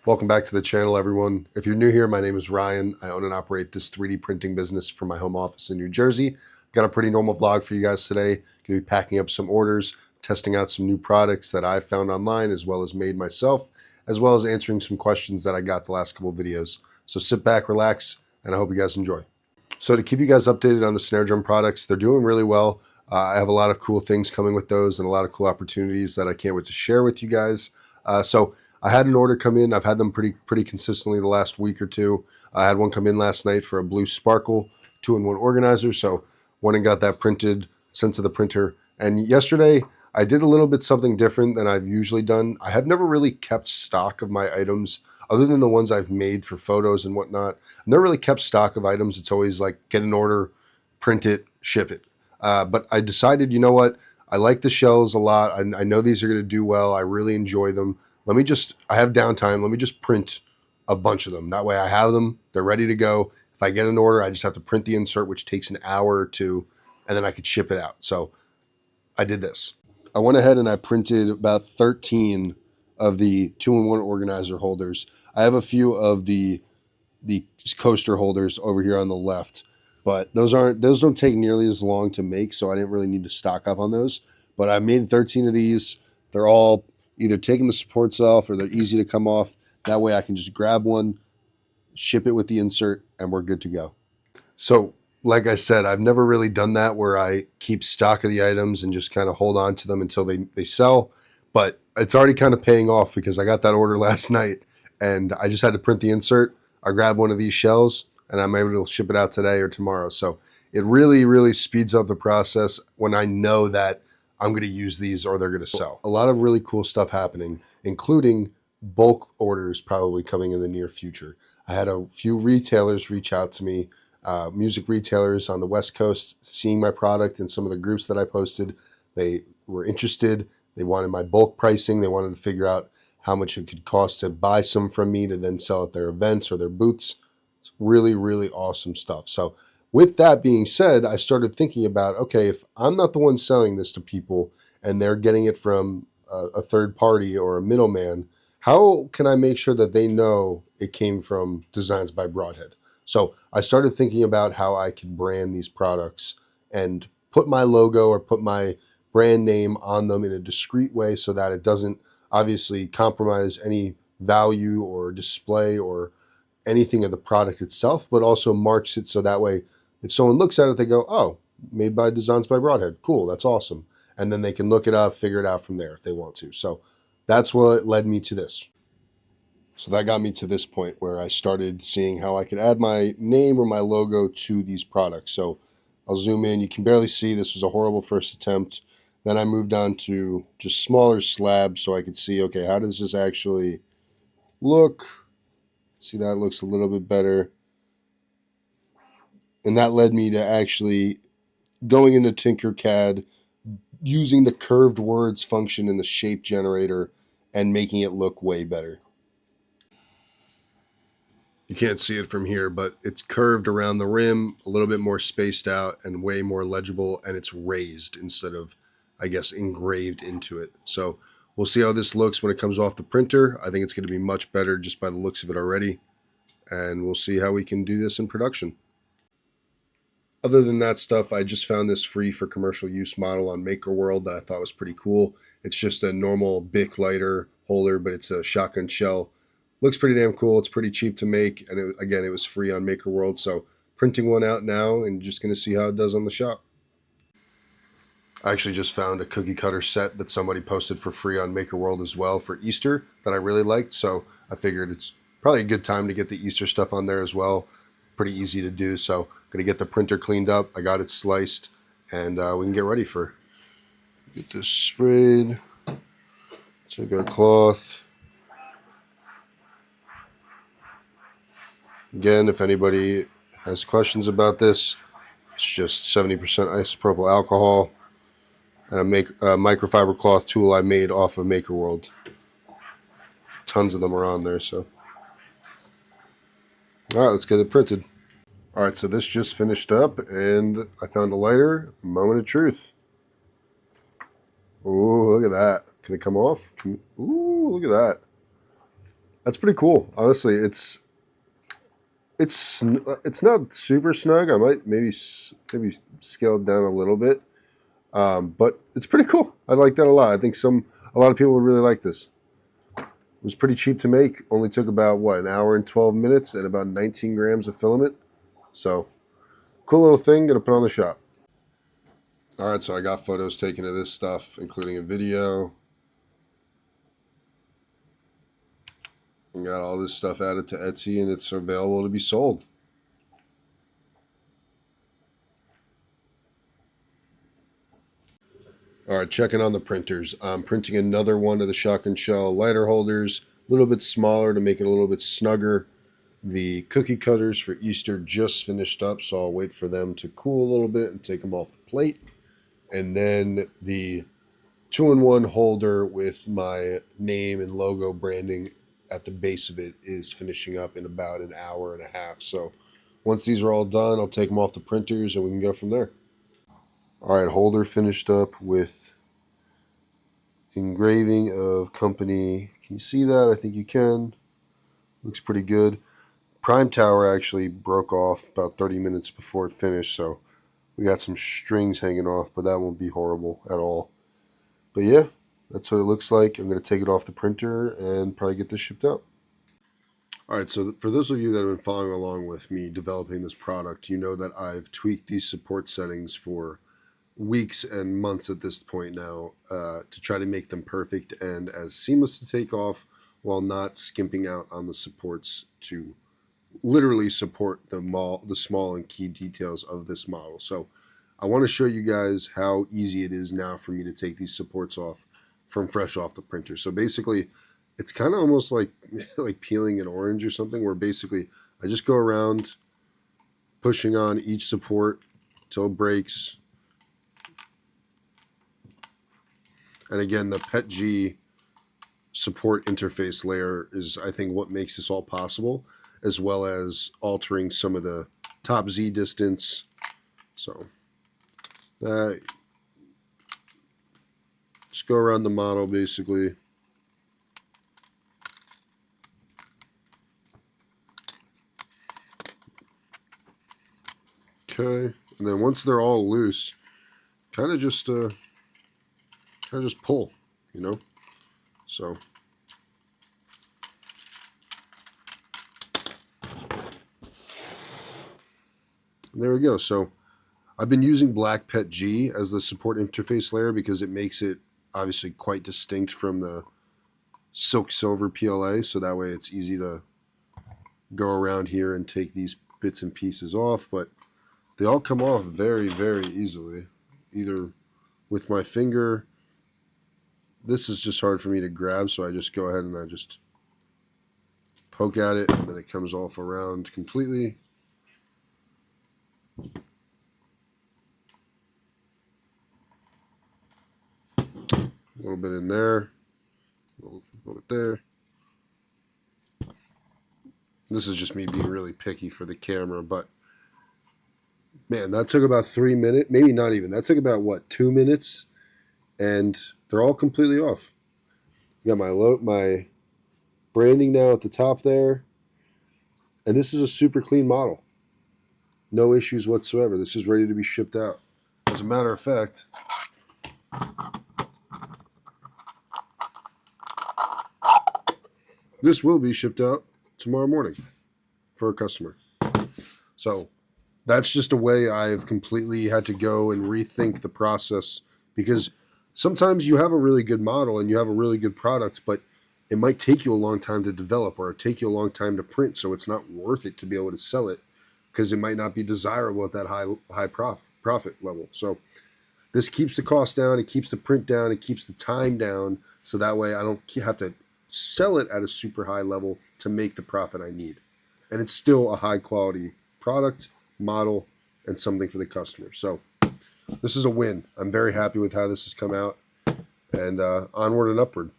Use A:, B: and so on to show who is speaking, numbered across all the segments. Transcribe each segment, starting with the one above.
A: Welcome back to the channel, everyone. If you're new here, my name is Ryan. I own and operate this 3D printing business from my home office in New Jersey. Got a pretty normal vlog for you guys today. Going to be packing up some orders, testing out some new products that I found online as well as made myself, as well as answering some questions that I got the last couple of videos. So sit back, relax, and I hope you guys enjoy. So to keep you guys updated on the snare drum products, they're doing really well. I have a lot of cool things coming with those and a lot of cool opportunities that I can't wait to share with you guys. So I had an order come in. I've had them pretty consistently the last week or two. I had one come in last night for a blue sparkle 2-in-1 organizer. So went and got that printed, sent to the printer. And yesterday I did a little bit something different than I've usually done. I have never really kept stock of my items other than the ones I've made for photos and whatnot. I've never really kept stock of items. It's always like get an order, print it, ship it. But I decided, you know what? I like the shells a lot. I know these are going to do well. I really enjoy them. I have downtime. Let me just print a bunch of them. That way I have them. They're ready to go. If I get an order, I just have to print the insert, which takes an hour or two, and then I could ship it out. So I did this. I went ahead and I printed about 13 of the 2-in-1 organizer holders. I have a few of the coaster holders over here on the left, but those don't take nearly as long to make, so I didn't really need to stock up on those. But I made 13 of these. They're all either taking the supports off or they're easy to come off. That way I can just grab one, ship it with the insert, and we're good to go. So like I said, I've never really done that where I keep stock of the items and just kind of hold on to them until they sell. But it's already kind of paying off because I got that order last night and I just had to print the insert. I grabbed one of these shells and I'm able to ship it out today or tomorrow. So it really speeds up the process when I know that I'm going to use these or they're going to sell. A lot of really cool stuff happening, including bulk orders probably coming in the near future. I had a few retailers reach out to me, music retailers on the West Coast, seeing my product in some of the groups that I posted. They were interested. They wanted my bulk pricing. They wanted to figure out how much it could cost to buy some from me to then sell at their events or their booths. It's really awesome stuff. So with that being said, I started thinking about, okay, if I'm not the one selling this to people and they're getting it from a third party or a middleman, how can I make sure that they know it came from Designs by Broadhead? So I started thinking about how I could brand these products and put my logo or put my brand name on them in a discreet way so that it doesn't obviously compromise any value or display or anything of the product itself, but also marks it so that way if someone looks at it, they go, oh, made by Designs by Broadhead. Cool, that's awesome. And then they can look it up, figure it out from there if they want to. So that's what led me to this. So that got me to this point where I started seeing how I could add my name or my logo to these products. So I'll zoom in. You can barely see. This was a horrible first attempt. Then I moved on to just smaller slabs so I could see, okay, how does this actually look? See, that looks a little bit better. And that led me to actually going into Tinkercad, using the curved words function in the shape generator and making it look way better. You can't see it from here, but it's curved around the rim, a little bit more spaced out and way more legible, and it's raised instead of, I guess, engraved into it. So we'll see how this looks when it comes off the printer. I think it's going to be much better just by the looks of it already, and we'll see how we can do this in production. Other than that stuff, I just found this free for commercial use model on MakerWorld that I thought was pretty cool. It's just a normal Bic lighter holder, but it's a shotgun shell. Looks pretty damn cool. It's pretty cheap to make, and it was free on MakerWorld, so printing one out now and just going to see how it does on the shop. I actually just found a cookie cutter set that somebody posted for free on MakerWorld as well for Easter that I really liked, so I figured it's probably a good time to get the Easter stuff on there as well. Pretty easy to do, so I'm going to get the printer cleaned up. I got it sliced, and we can get ready get this sprayed. Take our cloth. Again, if anybody has questions about this, it's just 70% isopropyl alcohol and a microfiber cloth tool I made off of MakerWorld. Tons of them are on there, so. All right, let's get it printed. All right, so this just finished up, and I found a lighter. Moment of truth. Ooh, look at that. Can it come off? Ooh, look at that. That's pretty cool. Honestly, it's not super snug. I might maybe scale it down a little bit, but it's pretty cool. I like that a lot. I think a lot of people would really like this. It was pretty cheap to make. Only took about what, an hour and 12 minutes and about 19 grams of filament. So cool little thing. Gonna put on the shop. All right, so I got photos taken of this stuff, including a video. And got all this stuff added to Etsy, and it's available to be sold. All right, checking on the printers. I'm printing another one of the shotgun shell lighter holders, a little bit smaller to make it a little bit snugger. The cookie cutters for Easter just finished up, so I'll wait for them to cool a little bit and take them off the plate. And then the 2-in-1 holder with my name and logo branding at the base of it is finishing up in about an hour and a half. So once these are all done, I'll take them off the printers and we can go from there. All right, holder finished up with engraving of company. Can you see that? I think you can. Looks pretty good. Prime tower actually broke off about 30 minutes before it finished, so we got some strings hanging off, but that won't be horrible at all. But yeah, that's what it looks like. I'm going to take it off the printer and probably get this shipped out. All right, so for those of you that have been following along with me developing this product, you know that I've tweaked these support settings for weeks and months at this point now to try to make them perfect and as seamless to take off while not skimping out on the supports to literally support the small and key details of this model. So I want to show you guys how easy it is now for me to take these supports off from fresh off the printer. So basically, it's kind of almost like like peeling an orange or something, where basically I just go around pushing on each support till it breaks. And again, the PETG support interface layer is, I think, what makes this all possible, as well as altering some of the top Z distance. So that just go around the model basically. Okay, and then once they're all loose, kind of just pull, you know. So there we go. So I've been using Black Pet G as the support interface layer because it makes it obviously quite distinct from the Silk Silver PLA, so that way it's easy to go around here and take these bits and pieces off, but they all come off very, very easily, either with my finger. This is just hard for me to grab, so I just go ahead and I just poke at it, and then it comes off around completely. A little bit in there, a little bit there. This is just me being really picky for the camera, but man, that took about 3 minutes, maybe not even. That took about, what, 2 minutes? And they're all completely off. You got my branding now at the top there. And this is a super clean model. No issues whatsoever. This is ready to be shipped out. As a matter of fact, this will be shipped out tomorrow morning for a customer. So that's just a way I've completely had to go and rethink the process, because sometimes you have a really good model and you have a really good product, but it might take you a long time to develop or take you a long time to print, so it's not worth it to be able to sell it because it might not be desirable at that high profit level. So this keeps the cost down, it keeps the print down, it keeps the time down, so that way I don't have to sell it at a super high level to make the profit I need. And it's still a high quality product, model, and something for the customer. So this is a win. I'm very happy with how this has come out, and onward and upward.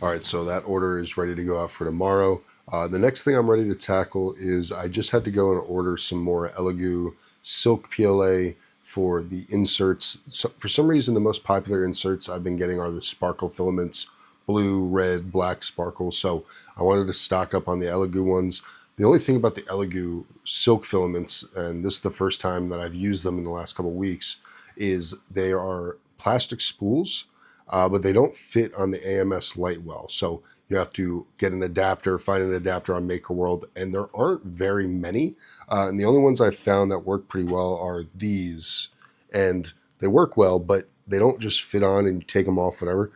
A: All right, so that order is ready to go out for tomorrow. The next thing I'm ready to tackle is I just had to go and order some more Elegoo silk PLA for the inserts. So for some reason, the most popular inserts I've been getting are the sparkle filaments, blue, red, black sparkle. So I wanted to stock up on the Elegoo ones. The only thing about the Elegoo silk filaments, and this is the first time that I've used them in the last couple of weeks, is they are plastic spools, but they don't fit on the AMS light well. So you have to get an adapter, find an adapter on Maker World, and there aren't very many. And the only ones I've found that work pretty well are these, and they work well, but they don't just fit on and you take them off, whatever.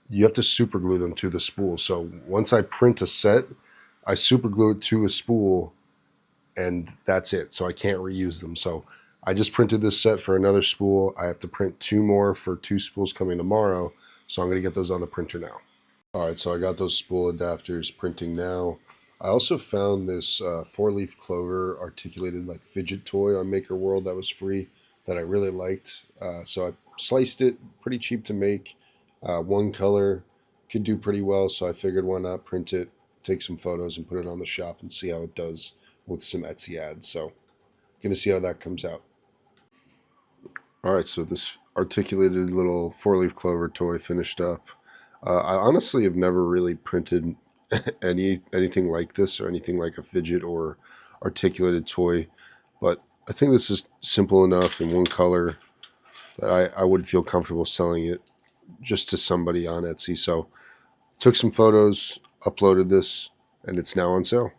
A: You have to super glue them to the spool. So once I print a set, I super glue it to a spool, and that's it. So I can't reuse them. So I just printed this set for another spool. I have to print 2 more for 2 spools coming tomorrow. So I'm going to get those on the printer now. All right, so I got those spool adapters printing now. I also found this 4-leaf clover articulated like fidget toy on Maker World that was free that I really liked. So I sliced it, pretty cheap to make. One color, could do pretty well, so I figured why not print it, take some photos, and put it on the shop and see how it does with some Etsy ads. So gonna see how that comes out. All right, so this articulated little 4-leaf clover toy finished up. I honestly have never really printed anything like this or anything like a fidget or articulated toy, but I think this is simple enough in one color that I would feel comfortable selling it just to somebody on Etsy. So took some photos, uploaded this, and it's now on sale.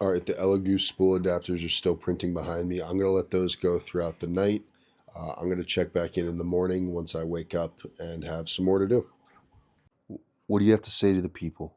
A: All right, the Elegoo spool adapters are still printing behind me. I'm going to let those go throughout the night. I'm going to check back in the morning once I wake up and have some more to do. What do you have to say to the people?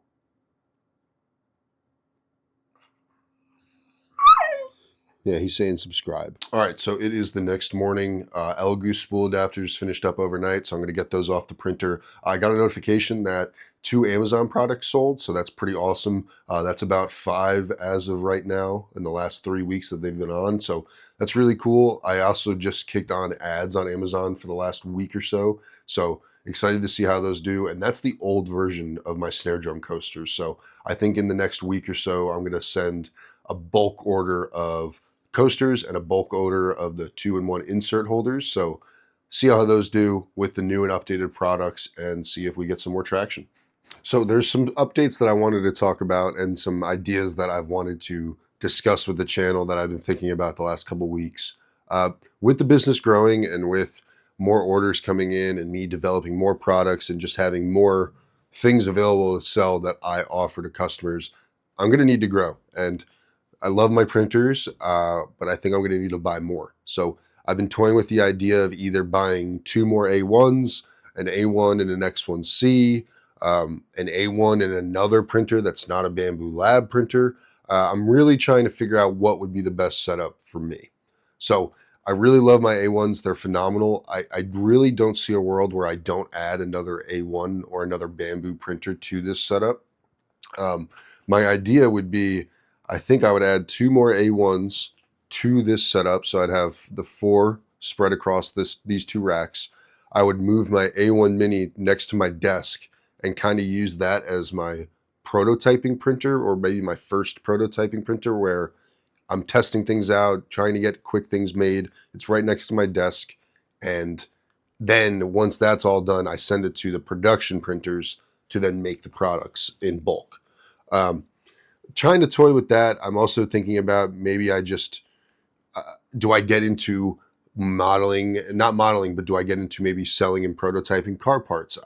A: Yeah, he's saying subscribe. All right, so it is the next morning. Elegoo spool adapters finished up overnight, so I'm going to get those off the printer. I got a notification that 2 Amazon products sold, so that's pretty awesome. That's about 5 as of right now in the last 3 weeks that they've been on, so that's really cool. I also just kicked on ads on Amazon for the last week or so excited to see how those do. And that's the old version of my snare drum coasters. So I think in the next week or so, I'm going to send a bulk order of coasters and a bulk order of the 2-in-1 insert holders. So see how those do with the new and updated products and see if we get some more traction. So there's some updates that I wanted to talk about and some ideas that I've wanted to discuss with the channel that I've been thinking about the last couple of weeks. With the business growing and with more orders coming in and me developing more products and just having more things available to sell that I offer to customers, I'm going to need to grow. And I love my printers, but I think I'm going to need to buy more. So I've been toying with the idea of either buying 2 more A1s, an A1 and an X1C, an A1 and another printer that's not a Bamboo Lab printer. I'm really trying to figure out what would be the best setup for me. So I really love my A1s. They're phenomenal. I really don't see a world where I don't add another A1 or another Bamboo printer to this setup. My idea would be, I think I would add 2 more A1s to this setup. So I'd have the 4 spread across these 2 racks. I would move my A1 Mini next to my desk and kind of use that as my prototyping printer, or maybe my first prototyping printer where I'm testing things out, trying to get quick things made. It's right next to my desk. And then once that's all done, I send it to the production printers to then make the products in bulk. Trying to toy with that. I'm also thinking about maybe I just, do I get into modeling, not modeling, but do I get into maybe selling and prototyping car parts?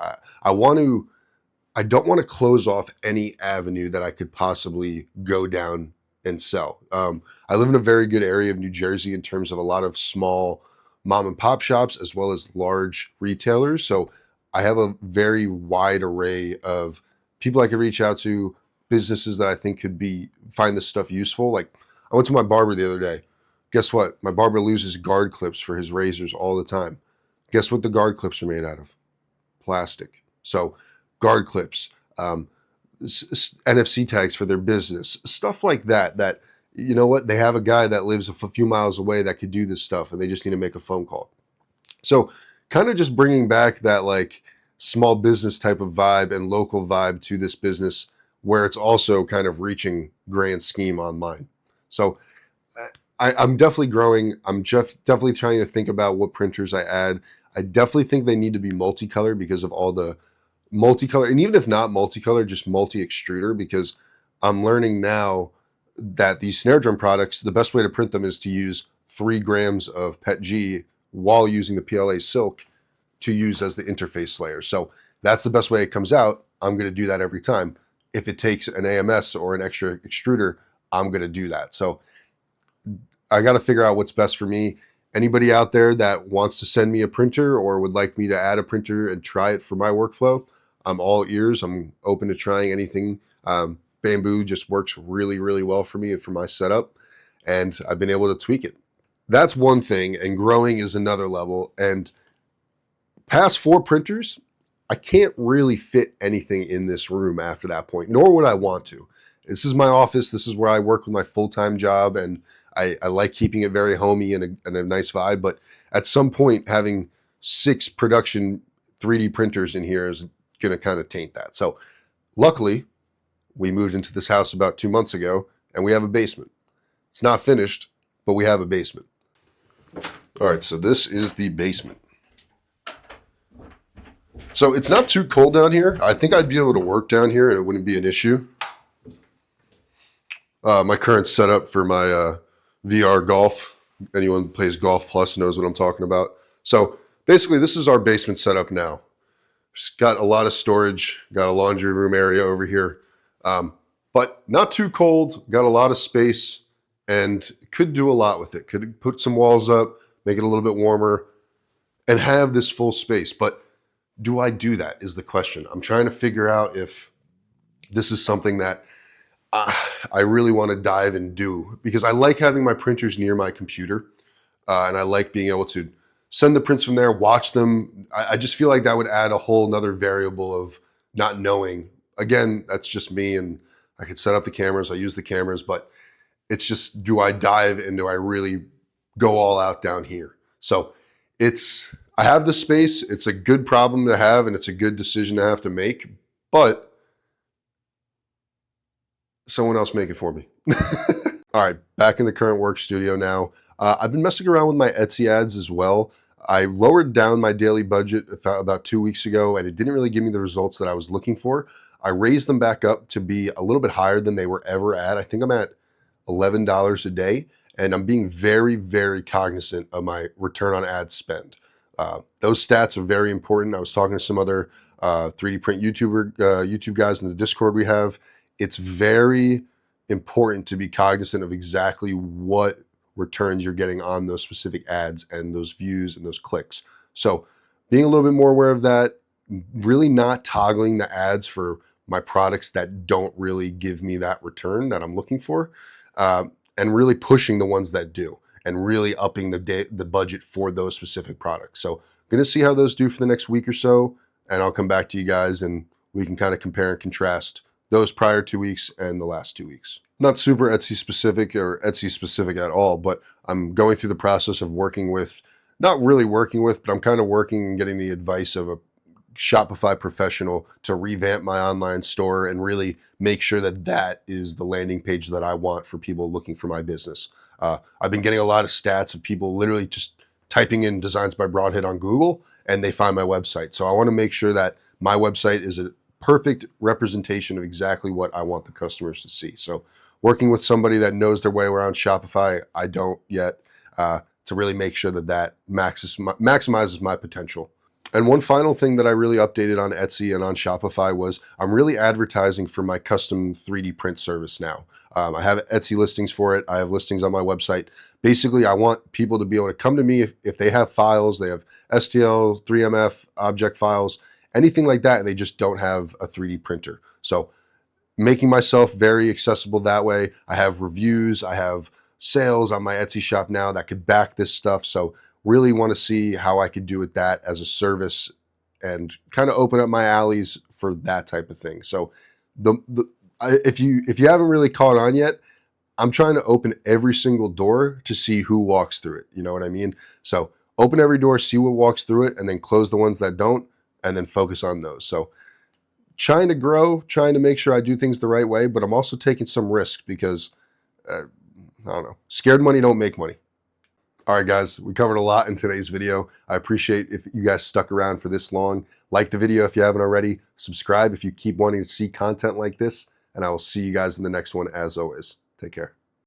A: I don't want to close off any avenue that I could possibly go down and sell. I live in a very good area of New Jersey in terms of a lot of small mom and pop shops as well as large retailers. So I have a very wide array of people I could reach out to, businesses that I think could find this stuff useful. Like I went to my barber the other day. Guess what? My barber loses guard clips for his razors all the time. Guess what the guard clips are made out of? Plastic. So guard clips, NFC tags for their business, stuff like that, you know what, they have a guy that lives a few miles away that could do this stuff and they just need to make a phone call. So kind of just bringing back that like small business type of vibe and local vibe to this business where it's also kind of reaching grand scheme online. So I'm definitely growing. I'm definitely trying to think about what printers I add. I definitely think they need to be multicolor because of all the multicolor, and even if not multicolor, just multi-extruder, because I'm learning now that these snare drum products, the best way to print them is to use 3 grams of PETG while using the PLA silk to use as the interface layer. So that's the best way it comes out. I'm going to do that every time. If it takes an AMS or an extra extruder, I'm going to do that. So I got to figure out what's best for me. Anybody out there that wants to send me a printer or would like me to add a printer and try it for my workflow, I'm all ears. I'm open to trying anything. Bamboo just works really, really well for me and for my setup, and I've been able to tweak it. That's one thing, and growing is another level. And past 4 printers, I can't really fit anything in this room after that point, nor would I want to. This is my office. This is where I work with my full-time job, and I like keeping it very homey and a nice vibe. But at some point, having 6 production 3D printers in here is going to kind of taint that. So luckily, we moved into this house about 2 months ago, and we have a basement. It's not finished, but we have a basement. All right, so this is the basement. So it's not too cold down here. I think I'd be able to work down here and it wouldn't be an issue. My current setup for my VR golf, anyone who plays Golf Plus knows what I'm talking about. So basically this is our basement setup now. Just got a lot of storage, got a laundry room area over here, but not too cold, got a lot of space, and could do a lot with it. Could put some walls up, make it a little bit warmer, and have this full space. But do I do that is the question. I'm trying to figure out if this is something that I really want to dive and do, because I like having my printers near my computer, and I like being able to send the prints from there, watch them. I just feel like that would add a whole nother variable of not knowing. Again, that's just me, and I could set up the cameras, I use the cameras, but it's just, do I dive and do I really go all out down here? So I have the space. It's a good problem to have, and it's a good decision to have to make, but someone else make it for me. All right, back in the current work studio now. I've been messing around with my Etsy ads as well. I lowered down my daily budget about 2 weeks ago, and it didn't really give me the results that I was looking for. I raised them back up to be a little bit higher than they were ever at. I think I'm at $11 a day, and I'm being very, very cognizant of my return on ad spend. Those stats are very important. I was talking to some other 3D print YouTube guys in the Discord we have. It's very important to be cognizant of exactly what returns you're getting on those specific ads and those views and those clicks. So being a little bit more aware of that, really not toggling the ads for my products that don't really give me that return that I'm looking for, and really pushing the ones that do, and really upping the budget for those specific products. So I'm going to see how those do for the next week or so, and I'll come back to you guys and we can kind of compare and contrast those prior 2 weeks and the last 2 weeks. Not super Etsy specific or Etsy specific at all, but I'm going through the process of not really working with, but I'm kind of working and getting the advice of a Shopify professional to revamp my online store and really make sure that that is the landing page that I want for people looking for my business. I've been getting a lot of stats of people literally just typing in Designs by Broadhead on Google and they find my website. So I want to make sure that my website is a perfect representation of exactly what I want the customers to see. So working with somebody that knows their way around Shopify, I don't yet, to really make sure that maximizes my potential. And one final thing that I really updated on Etsy and on Shopify was I'm really advertising for my custom 3D print service now. I have Etsy listings for it. I have listings on my website. Basically, I want people to be able to come to me if they have files, they have STL, 3MF, object files, anything like that, and they just don't have a 3D printer. So making myself very accessible that way. I have reviews, I have sales on my Etsy shop now that could back this stuff. So really want to see how I could do with that as a service and kind of open up my alleys for that type of thing. So if you haven't really caught on yet, I'm trying to open every single door to see who walks through it. You know what I mean? So open every door, see what walks through it, and then close the ones that don't. and then focus on those. So trying to grow, trying to make sure I do things the right way, but I'm also taking some risk because I don't know, scared money don't make money. All right, guys, we covered a lot in today's video. I appreciate if you guys stuck around for this long. Like the video if you haven't already. Subscribe if you keep wanting to see content like this. And I will see you guys in the next one as always. Take care.